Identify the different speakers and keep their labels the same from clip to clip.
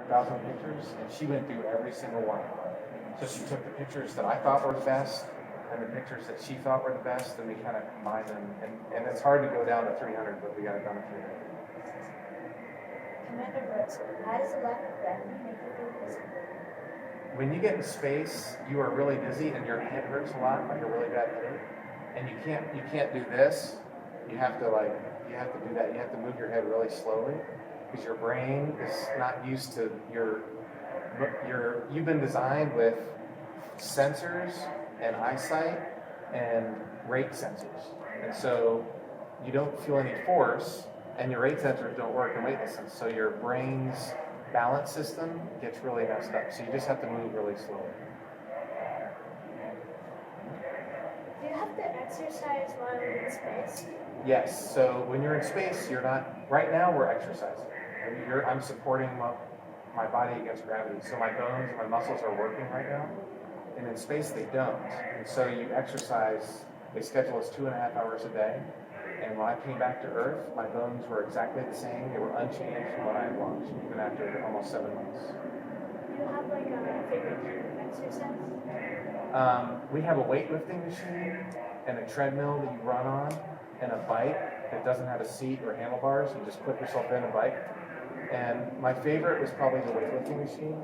Speaker 1: 100,000 pictures, and she went through every single one. So she took the pictures that I thought were the best, and the pictures that she thought were the best, and we kind of combined them. And it's hard to go down to 300, but we got it down to 300.
Speaker 2: Commander Virts, how does the lack of gravity make you feel physically?
Speaker 1: When you get in space, you are really dizzy, and your head hurts a lot, like a really bad headache. And you can't do this. You have to do that. You have to move your head really slowly because your brain is not used to you've been designed with sensors and eyesight and rate sensors. And so you don't feel any force, and your rate sensors don't work in weightlessness. So your brain's balance system gets really messed up. So you just have to move really slowly.
Speaker 2: Do you have to exercise while you're in space?
Speaker 1: Yes. So when you're in space, you're not. Right now, we're exercising. I'm supporting my body against gravity. So my bones and my muscles are working right now. And in space, they don't. And so you exercise. They schedule us 2.5 hours a day. And when I came back to Earth, my bones were exactly the same. They were unchanged from what I had launched, even after almost 7 months.
Speaker 2: Do you have like a favorite kind of exercise?
Speaker 1: We have a weightlifting machine and a treadmill that you run on, and a bike that doesn't have a seat or handlebars. You just put yourself in a bike. And my favorite was probably the weightlifting machine.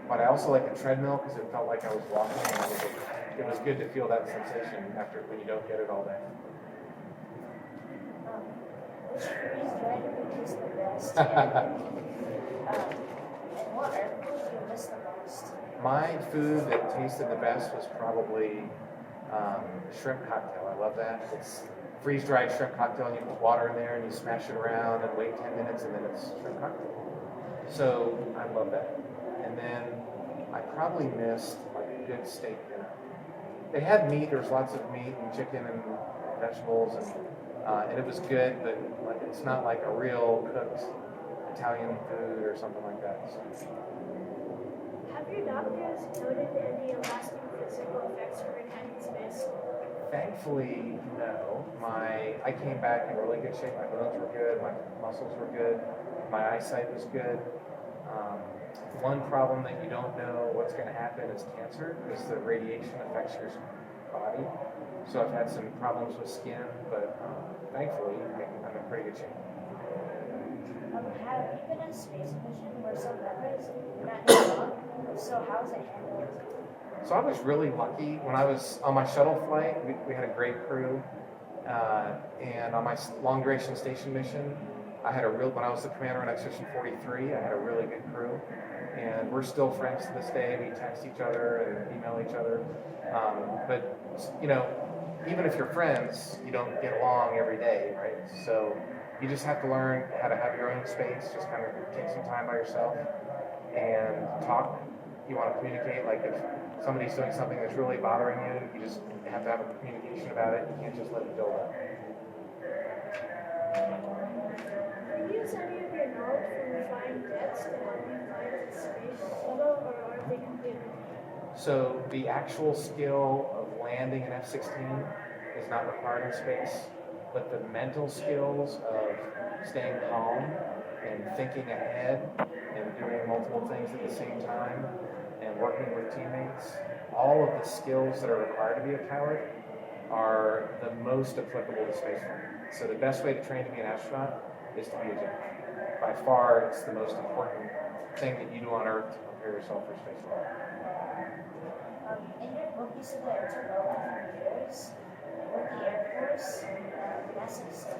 Speaker 1: But I also like the treadmill because it felt like I was walking, and it was good to feel that sensation after when you don't get it all day.
Speaker 2: Which freeze-dried food is the best? And what airport do you miss the most?
Speaker 1: My food that tasted the best was probably shrimp cocktail. I love that. It's freeze-dried shrimp cocktail, and you put water in there, and you smash it around, and wait 10 minutes, and then it's shrimp cocktail. So I love that. And then I probably missed like a good steak dinner. They had meat. There was lots of meat and chicken and vegetables, and it was good, but like, it's not like a real cooked Italian food or something like that. So.
Speaker 2: Have your doctors noted any lasting physical effects from your time in space?
Speaker 1: Thankfully, no. I came back in really good shape. My bones were good. My muscles were good. My eyesight was good. One problem that you don't know what's going to happen is cancer, because the radiation affects your body. So I've had some problems with skin, but thankfully I'm in pretty good shape.
Speaker 2: Have you been on a space mission where some members not wrong? So how was it handled?
Speaker 1: So I was really lucky. When I was on my shuttle flight, we had a great crew. And on my long duration station mission, when I was the commander on Expedition 43, I had a really good crew. And we're still friends to this day. We text each other and email each other. But, even if you're friends, you don't get along every day, right? So you just have to learn how to have your own space. Just kind of take some time by yourself and talk. You want to communicate, like if somebody's doing something that's really bothering you, you just have to have a communication about it. You can't just let it build up.
Speaker 2: Do you use any of your knowledge from flying jets to help you fly the space shuttle, or are they completely different?
Speaker 1: So the actual skill of landing an F-16 is not required in space, but the mental skills of staying calm and thinking ahead and doing multiple things at the same time and working with teammates, all of the skills that are required to be a pilot are the most applicable to spaceflight. So the best way to train to be an astronaut is to be a jet. By far, it's the most important thing that you do on Earth to prepare yourself for spaceflight.
Speaker 2: In your book, you said that it took over 4 years with the Air Force and NASA.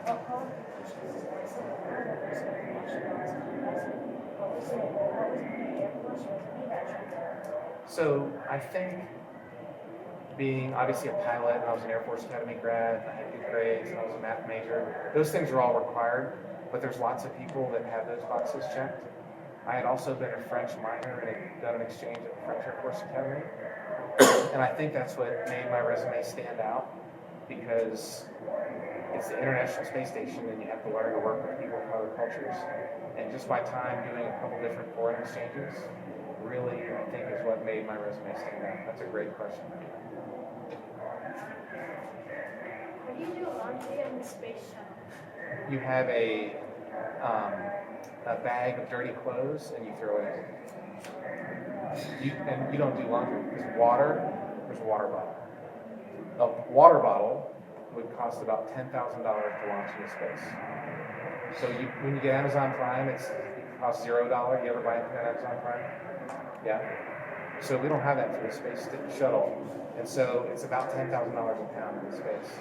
Speaker 2: What qualifications was it for astronauts? What was the Air Force was being astronaut?
Speaker 1: So I think being obviously a pilot, and I was an Air Force Academy grad, I had good grades, and I was a math major. Those things are all required, but there's lots of people that have those boxes checked. I had also been a French minor and had done an exchange at the French Air Force Academy. And I think that's what made my resume stand out, because it's the International Space Station and you have to learn to work with people from other cultures. And just my time doing a couple different foreign exchanges really, I think, is what made my resume stand out. That's a great question.
Speaker 2: How do you do laundry on the space shuttle?
Speaker 1: You have a bag of dirty clothes and you throw it in. And you don't do laundry. There's a water bottle. A water bottle would cost about $10,000 to launch into space. So when you get Amazon Prime, it costs $0. You ever buy anything on Amazon Prime? Yeah. So we don't have that for the space shuttle. And so it's about $10,000 a pound in space.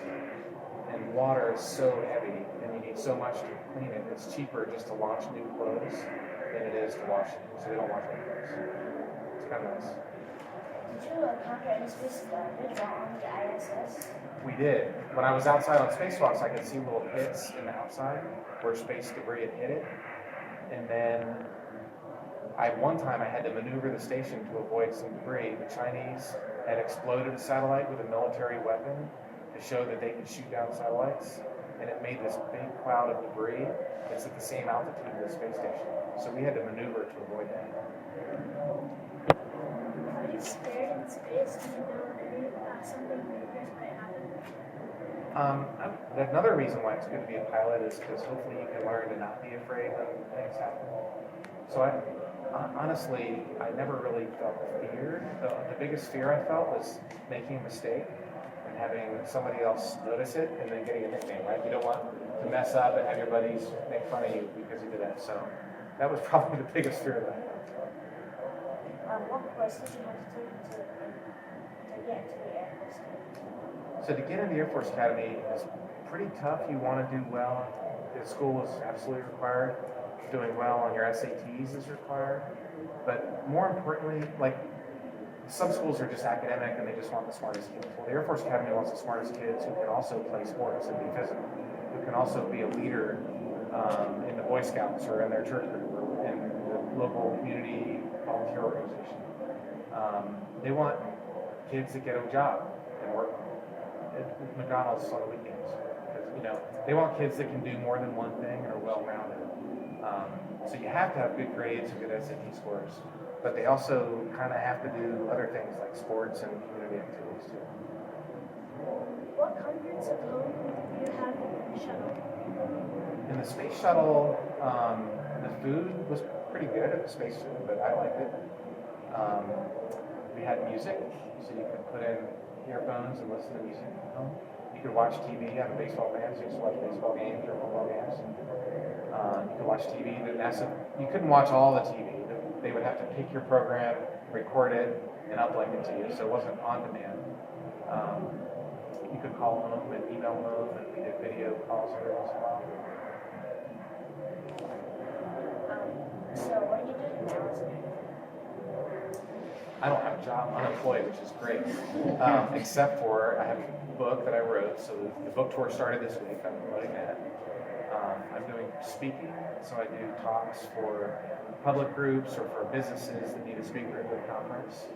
Speaker 1: And water is so heavy, and you need so much to clean it. It's cheaper just to launch new clothes than it is to wash it. So they don't wash their clothes. It's kind of nice.
Speaker 2: Did you encounter any space garbage while on the ISS?
Speaker 1: We did. When I was outside on spacewalks, I could see little pits in the outside where space debris had hit it. And then one time I had to maneuver the station to avoid some debris. The Chinese had exploded a satellite with a military weapon to show that they could shoot down satellites. And it made this big cloud of debris that's at the same altitude as the space station. So we had to maneuver to avoid that.
Speaker 3: Are you scared in space? Do you know something dangerous might happen?
Speaker 1: Another reason why it's good to be a pilot is because hopefully you can learn to not be afraid when things happen. So honestly, I never really felt fear. The biggest fear I felt was making a mistake and having somebody else notice it and then getting a nickname, right? You don't want to mess up and have your buddies make fun of you because you did that. So that was probably the biggest fear that I had.
Speaker 2: What course did you have to take to get into the Air Force Academy?
Speaker 1: So to get into the Air Force Academy is pretty tough. You want to do well. The school is absolutely required. Doing well on your SATs is required. But more importantly, like some schools are just academic and they just want the smartest kids. Well, the Air Force Academy wants the smartest kids who can also play sports and be physical, who can also be a leader in the Boy Scouts or in their church group or in the local community volunteer organization. They want kids that get a job and work at McDonald's on the weekends. Because, they want kids that can do more than one thing and are well-rounded. So you have to have good grades and good SAT scores, but they also kind of have to do other things like sports and community activities too.
Speaker 3: What comforts of home do you have in the shuttle?
Speaker 1: In the space shuttle, the food was pretty good at the space shuttle, but I liked it. We had music, so you could put in earphones and listen to music at home. You could watch TV. I'm a baseball fan, so you just watch baseball games or football games. You could watch TV. You couldn't watch all the TV. They would have to pick your program, record it, and uplink it to you, so it wasn't on demand. You could call home and email home, and we did video calls every once in a while.
Speaker 2: So what are you doing now as a
Speaker 1: I don't have a job, I'm unemployed, which is great. Except for I have a book that I wrote, so the book tour started this week. I'm promoting that. I'm doing speaking, so I do talks for public groups or for businesses that need a speaker at their conference.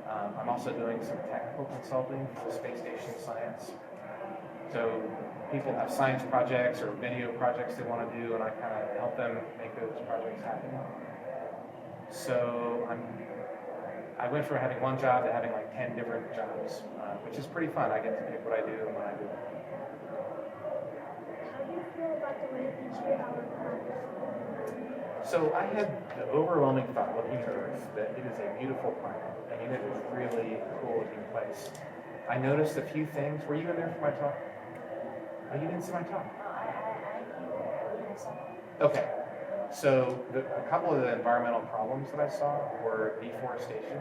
Speaker 1: I'm also doing some technical consulting for the space station science. So people have science projects or video projects they want to do, and I kind of help them make those projects happen. So I went from having one job to having like 10 different jobs, which is pretty fun. I get to pick what I do and when I do it.
Speaker 3: How do you feel about the way each year our planet?
Speaker 1: So I had the overwhelming thought looking at Earth that it is a beautiful planet. I mean, it is really a cool looking place. I noticed a few things. Were you in there for my talk? Oh, you didn't see my talk? Okay. So a couple of the environmental problems that I saw were deforestation.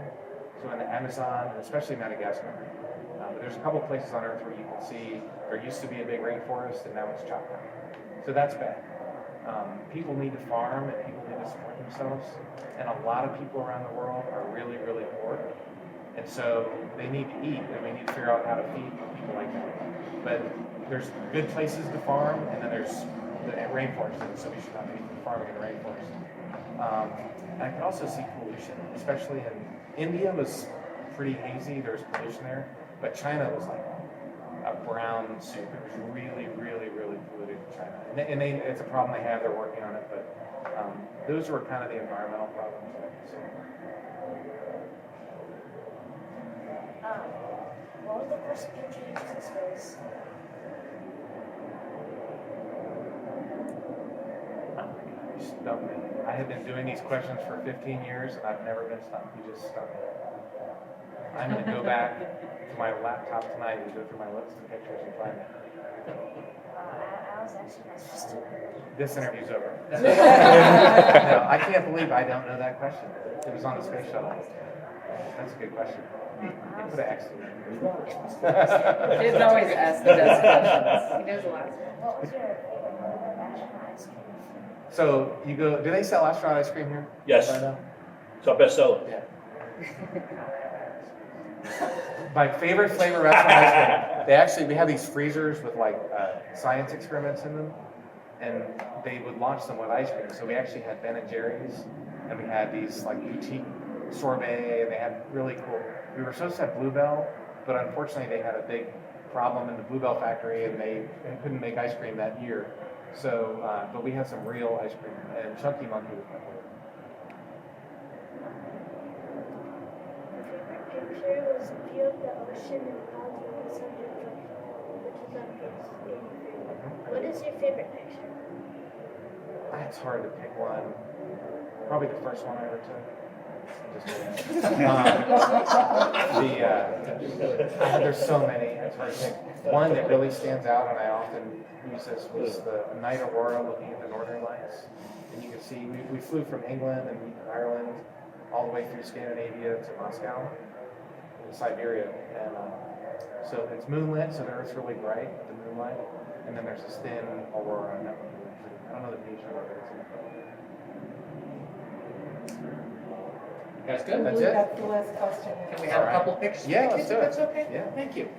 Speaker 1: So in the Amazon, and especially Madagascar, but there's a couple of places on Earth where you can see there used to be a big rainforest and now it's chopped down. So that's bad. People need to farm and people need to support themselves. And a lot of people around the world are really, really poor. And so they need to eat and we need to figure out how to feed people like that. But there's good places to farm and then there's the rainforest, and so we should not be farming in the rainforest. And I could also see pollution, especially in India was pretty hazy, there was pollution there, but China was like a brown soup. It was really, really, really polluted in China. And it's a problem they have, they're working on it, but those were kind of the environmental problems that I could see.
Speaker 2: What was the first country you used in space?
Speaker 1: Oh my gosh. stumped me. I have been doing these questions for 15 years, and I've never been stumped. You just stumped me. I'm going to go back to my laptop tonight and go through my list of pictures and find it.
Speaker 2: I was actually not supposed to.
Speaker 1: This interview's over. No, I can't believe I don't know that question. It was on the space shuttle. That's a good question. You put an X in it.
Speaker 4: It's always us that does questions. He knows a lot.
Speaker 2: What was your favorite flavor of astronaut ice cream?
Speaker 1: So you go, do they sell astronaut ice cream here?
Speaker 5: Yes.
Speaker 1: Right now?
Speaker 5: It's our best seller.
Speaker 1: Yeah. My favorite flavor of astronaut ice cream, we have these freezers with like science experiments in them, and they would launch them with ice cream. So we actually had Ben and Jerry's, and we had these like boutique sorbet, and they had really cool. We were supposed to have Bluebell, but unfortunately they had a big problem in the Bluebell factory, and they couldn't make ice cream that year. So, but we had some real ice cream, and Chunky Monkey was my favorite.
Speaker 3: My favorite picture was a view of the ocean and clouds with the sun reflection, which is on page 83. What is your favorite picture?
Speaker 1: It's hard to pick one. Probably the first one I ever took. Just kidding. There's so many. It's hard to pick. One that really stands out, and I often use this, was the night aurora looking at the northern lights. And you can see we flew from England and Ireland all the way through Scandinavia to Moscow and Siberia. And so it's moonlit, so the Earth's really bright with the moonlight. And then there's this thin aurora, and that one really pretty. I don't know the page number, but it's in the photo.
Speaker 5: That's good.
Speaker 1: That's it?
Speaker 4: That's the last question.
Speaker 6: Can we have a couple pictures?
Speaker 1: Yeah, let's do it.
Speaker 6: That's okay?
Speaker 1: Yeah.
Speaker 6: Thank you.